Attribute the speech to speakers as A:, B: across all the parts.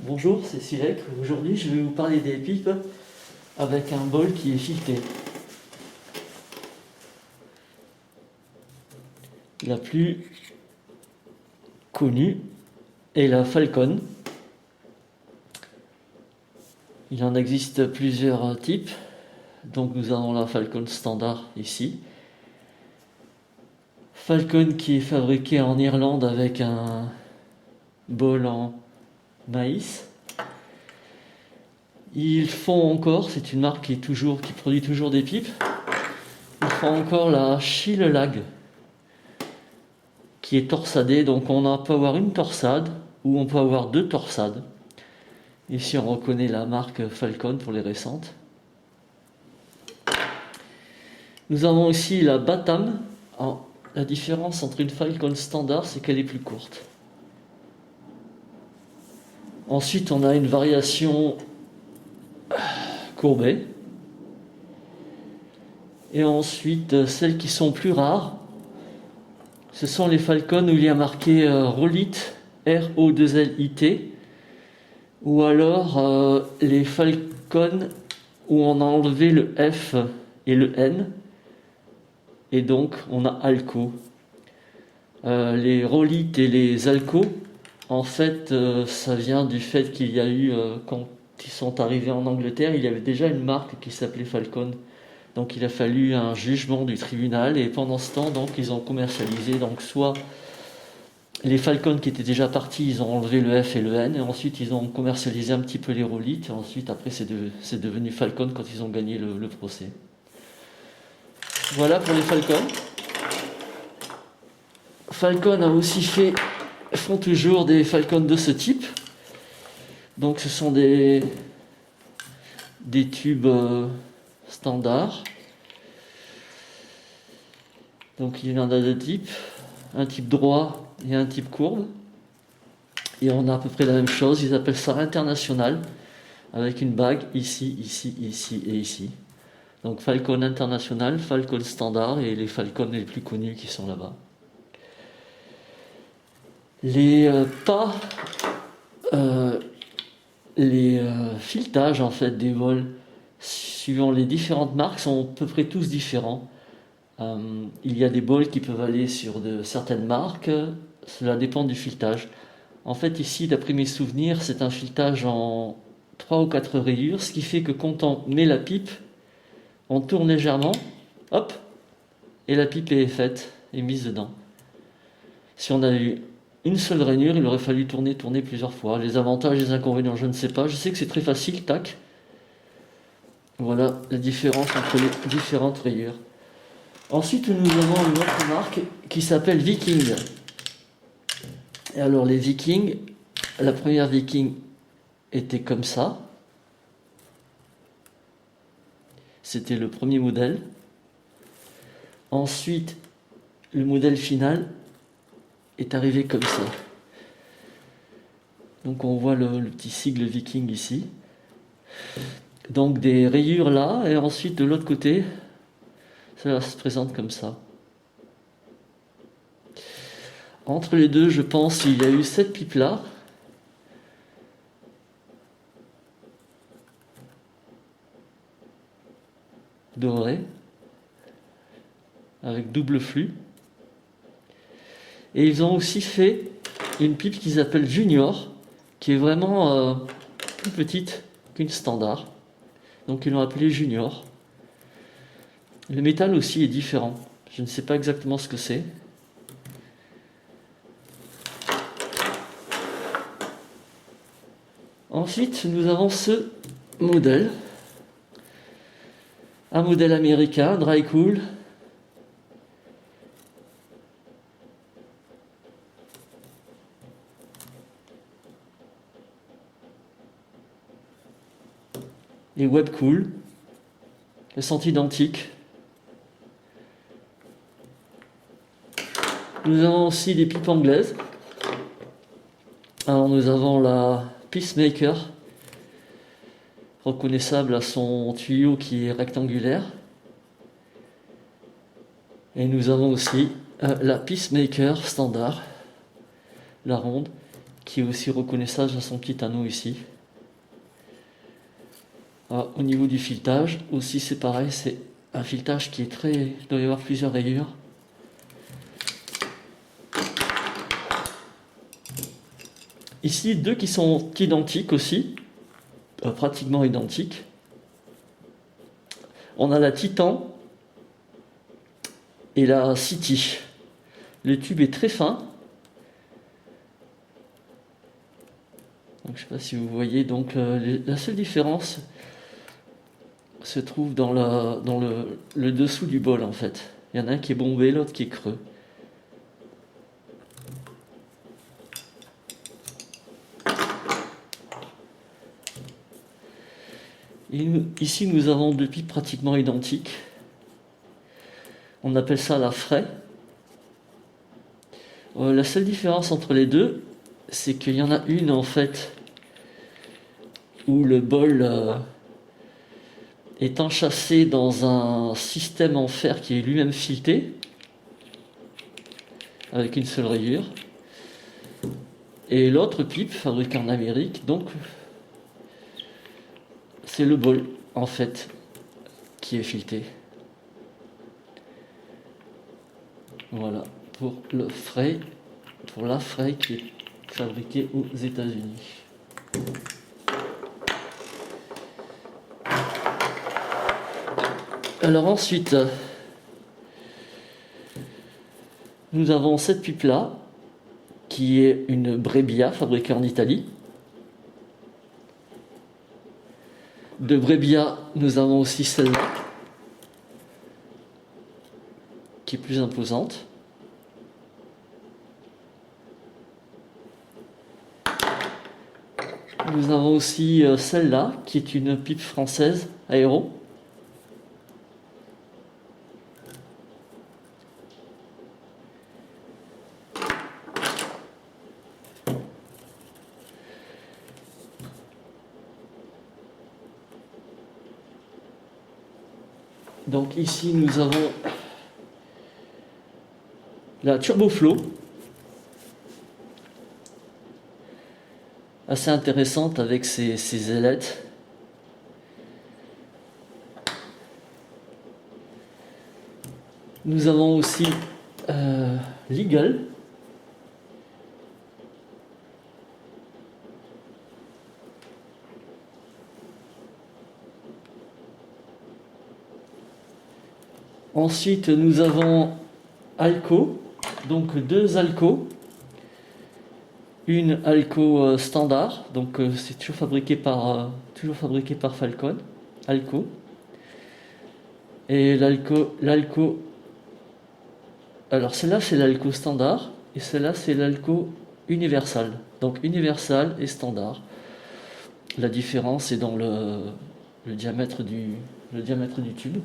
A: Bonjour, c'est Silek. Aujourd'hui, je vais vous parler des pipes avec un bol qui est fileté. La plus connue est la Falcon. Il en existe plusieurs types. Donc nous avons la Falcon standard ici. Falcon qui est fabriquée en Irlande avec un bol en maïs. Ils font encore, c'est une marque qui produit toujours des pipes. Ils font encore la Chill Lag qui est torsadée, donc on peut avoir une torsade ou on peut avoir deux torsades. Ici on reconnaît la marque Falcon pour les récentes. Nous avons aussi la Batam. La différence entre une Falcon standard, c'est qu'elle est plus courte. Ensuite on a une variation courbée. Et ensuite celles qui sont plus rares, ce sont les Falcon où il y a marqué Rolit, R-O-2-L-I-T, ou alors les Falcon où on a enlevé le F et le N, et donc on a Alco. Les Rolit et les Alco, en fait, ça vient du fait qu'il y a eu, quand ils sont arrivés en Angleterre, il y avait déjà une marque qui s'appelait Falcon. Donc il a fallu un jugement du tribunal et pendant ce temps, donc, ils ont commercialisé. Donc soit les Falcon qui étaient déjà partis, ils ont enlevé le F et le N et ensuite ils ont commercialisé un petit peu les Rolit et ensuite après c'est devenu Falcon quand ils ont gagné le procès. Voilà pour les Falcon. Falcon a aussi font toujours des Falcon de ce type. Donc ce sont des tubes standards. Donc il y en a deux types, un type droit et un type courbe. Et on a à peu près la même chose, ils appellent ça international, avec une bague ici, ici, ici et ici. Donc Falcon international, Falcon standard et les Falcon les plus connus qui sont là-bas. Les filetages en fait des vols suivant les différentes marques sont à peu près tous différents. Il y a des bols qui peuvent aller sur certaines marques, cela dépend du filetage. En fait ici, d'après mes souvenirs, c'est un filetage en 3 ou 4 rayures, ce qui fait que quand on met la pipe, on tourne légèrement, hop, et la pipe est faite et mise dedans. Si on a eu une seule rainure, il aurait fallu tourner plusieurs fois. Les avantages et les inconvénients, je ne sais pas. Je sais que c'est très facile, tac. Voilà la différence entre les différentes rayures. Ensuite, nous avons une autre marque qui s'appelle Viking. Et alors, les Viking, la première Viking était comme ça. C'était le premier modèle. Ensuite, le modèle final est arrivé comme ça. Donc, on voit le petit sigle Viking ici. Donc, des rayures là, et ensuite, de l'autre côté, cela se présente comme ça. Entre les deux, je pense qu'il y a eu cette pipe là. Dorée. Avec double flux. Et ils ont aussi fait une pipe qu'ils appellent Junior, qui est vraiment plus petite qu'une standard. Donc ils l'ont appelée Junior. Le métal aussi est différent. Je ne sais pas exactement ce que c'est. Ensuite, nous avons ce modèle. Un modèle américain, Dry Cool. Et Web Cool. Elles sont identiques. Nous avons aussi des pipes anglaises. Alors nous avons la Peacemaker, reconnaissable à son tuyau qui est rectangulaire. Et nous avons aussi la Peacemaker standard, la ronde, qui est aussi reconnaissable à son petit anneau ici. Alors, au niveau du filetage, aussi c'est pareil, c'est un filetage qui est très... Il doit y avoir plusieurs rayures. Ici, deux qui sont identiques aussi, pratiquement identiques. On a la Titan et la City. Le tube est très fin. Donc, je ne sais pas si vous voyez, donc la seule différence se trouve dans le dessous du bol en fait. Il y en a un qui est bombé, l'autre qui est creux. Et ici nous avons deux pipes pratiquement identiques. On appelle ça la Fray. La seule différence entre les deux, c'est qu'il y en a une en fait où le bol est enchâssé dans un système en fer qui est lui-même fileté avec une seule rayure. Et l'autre pipe fabriquée en Amérique, donc c'est le bol en fait qui est fileté. Voilà pour le Fray, pour la Fray qui est fabriquée aux États-Unis. Alors ensuite, nous avons cette pipe là qui est une Brebbia fabriquée en Italie. De Brebbia, nous avons aussi celle-là qui est plus imposante. Nous avons aussi celle-là qui est une pipe française aéro. Donc ici nous avons la Turboflow, assez intéressante avec ses ailettes. Nous avons aussi l'Eagle. Ensuite, nous avons Alco, donc deux Alco. Une Alco standard, donc c'est toujours fabriqué par Falcon, Alco. Et l'Alco, alors celle-là c'est l'Alco standard et celle-là c'est l'Alco universal. Donc universal et standard. La différence est dans le diamètre du tube.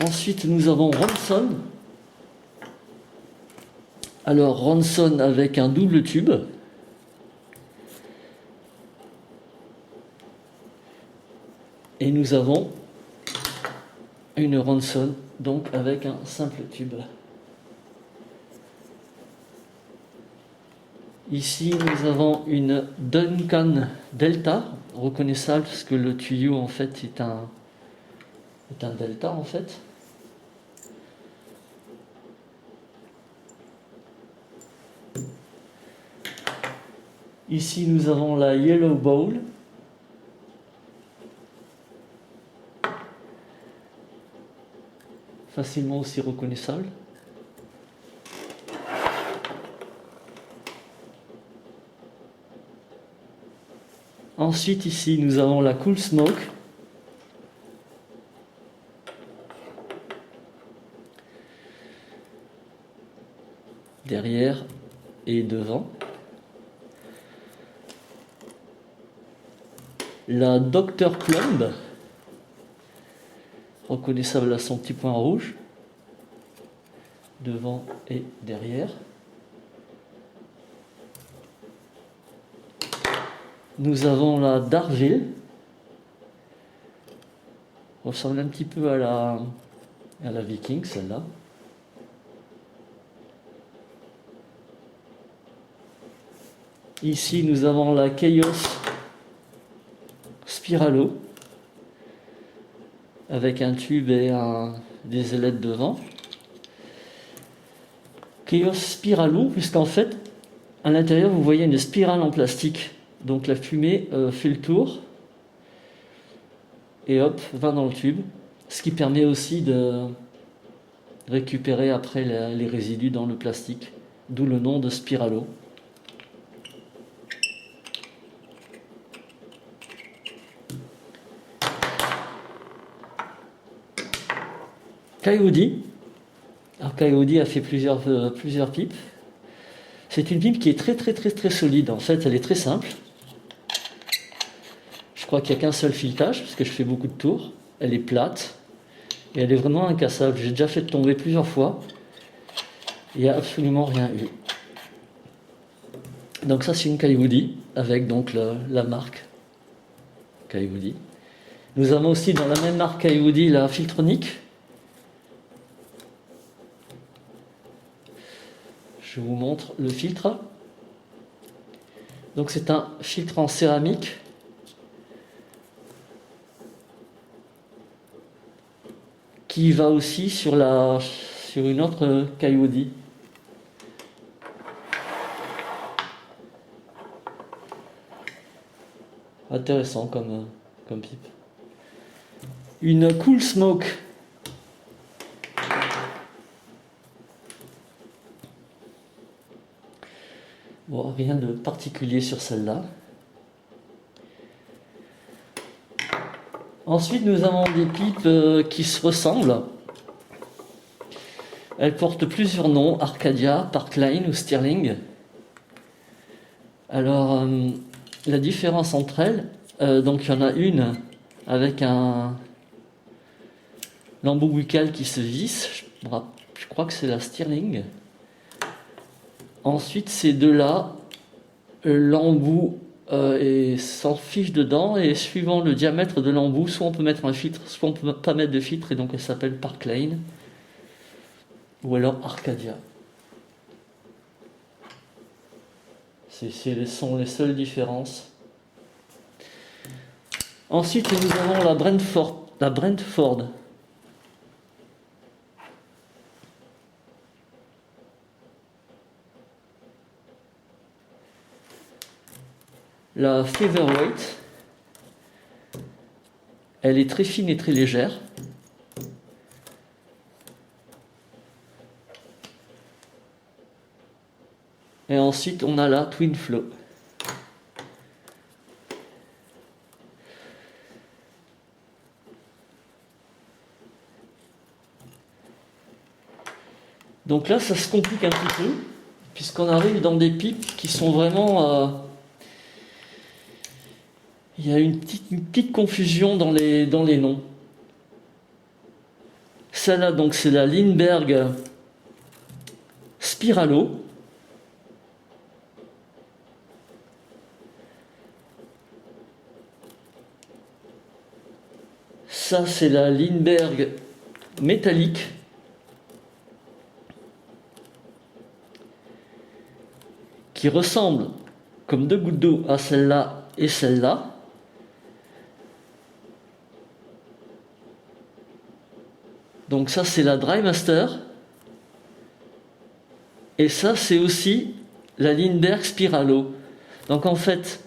A: Ensuite, nous avons Ronson. Alors, Ronson avec un double tube. Et nous avons une Ronson, donc avec un simple tube. Ici, nous avons une Duncan Delta, reconnaissable parce que le tuyau, en fait, est un delta, en fait. Ici, nous avons la Yellow Bowl. Facilement aussi reconnaissable. Ensuite, ici, nous avons la Cool Smoke. Derrière et devant. La Dr Plumb, reconnaissable à son petit point rouge, devant et derrière. Nous avons la Darville, ressemble un petit peu à la Viking, celle-là. Ici, nous avons la Chaos Spiralo avec un tube et des ailettes devant. Chaos Spiralo, puisqu'en fait, à l'intérieur, vous voyez une spirale en plastique. Donc la fumée fait le tour et hop, va dans le tube. Ce qui permet aussi de récupérer après les résidus dans le plastique. D'où le nom de Spiralo. Coyote. Alors Coyote a fait plusieurs pipes. C'est une pipe qui est très solide. En fait, elle est très simple. Je crois qu'il n'y a qu'un seul filetage, parce que je fais beaucoup de tours. Elle est plate. Et elle est vraiment incassable. J'ai déjà fait tomber plusieurs fois. Il n'y a absolument rien eu. Donc ça, c'est une Coyote, avec donc la marque Coyote. Nous avons aussi dans la même marque Coyote la Filtronic. Je vous montre le filtre. Donc c'est un filtre en céramique qui va aussi sur une autre Coyote. Intéressant comme pipe. Une Cool Smoke. Bon, rien de particulier sur celle-là. Ensuite, nous avons des pipes qui se ressemblent. Elles portent plusieurs noms, Arcadia, Parkline ou Stirling. Alors, la différence entre elles, donc il y en a une avec un l'embout buccal qui se visse. Je crois que c'est la Stirling. Ensuite, ces deux-là, l'embout s'enfiche dedans et suivant le diamètre de l'embout, soit on peut mettre un filtre, soit on peut pas mettre de filtre et donc elle s'appelle Parkline ou alors Arcadia. Ce sont les seules différences. Ensuite, nous avons la Brentford. La Featherweight, elle est très fine et très légère. Et ensuite, on a la Twin Flow. Donc là, ça se complique un petit peu, puisqu'on arrive dans des pipes qui sont vraiment... il y a une petite confusion dans les noms. Celle-là, donc, c'est la Lindbergh Spiralo. Ça, c'est la Lindbergh métallique. Qui ressemble comme deux gouttes d'eau à celle-là et celle-là. Donc ça, c'est la Dry Master. Et ça, c'est aussi la Lindbergh Spiralo. Donc en fait,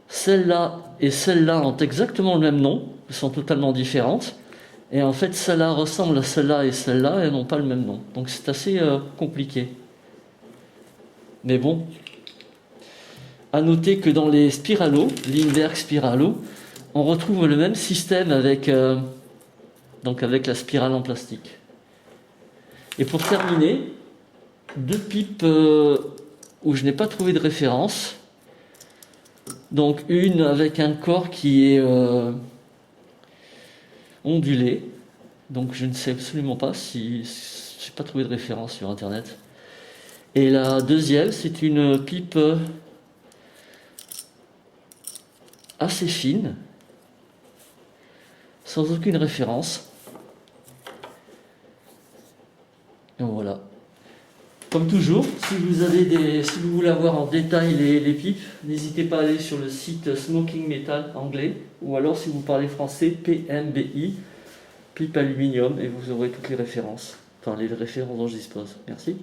A: celle-là et celle-là ont exactement le même nom. Elles sont totalement différentes. Et en fait, celle-là ressemble à celle-là et celle-là, et elles n'ont pas le même nom. Donc c'est assez compliqué. Mais bon, à noter que dans les Spiralo, Lindbergh Spiralo, on retrouve le même système avec la spirale en plastique. Et pour terminer, deux pipes où je n'ai pas trouvé de référence. Donc une avec un corps qui est ondulé. Donc je ne sais absolument pas si j'ai pas trouvé de référence sur internet. Et la deuxième, c'est une pipe assez fine, sans aucune référence. Et voilà. Comme toujours, si vous voulez avoir en détail les pipes, n'hésitez pas à aller sur le site Smoking Metal anglais, ou alors si vous parlez français, PMBI, pipe aluminium, et vous aurez toutes les références, enfin les références dont je dispose. Merci.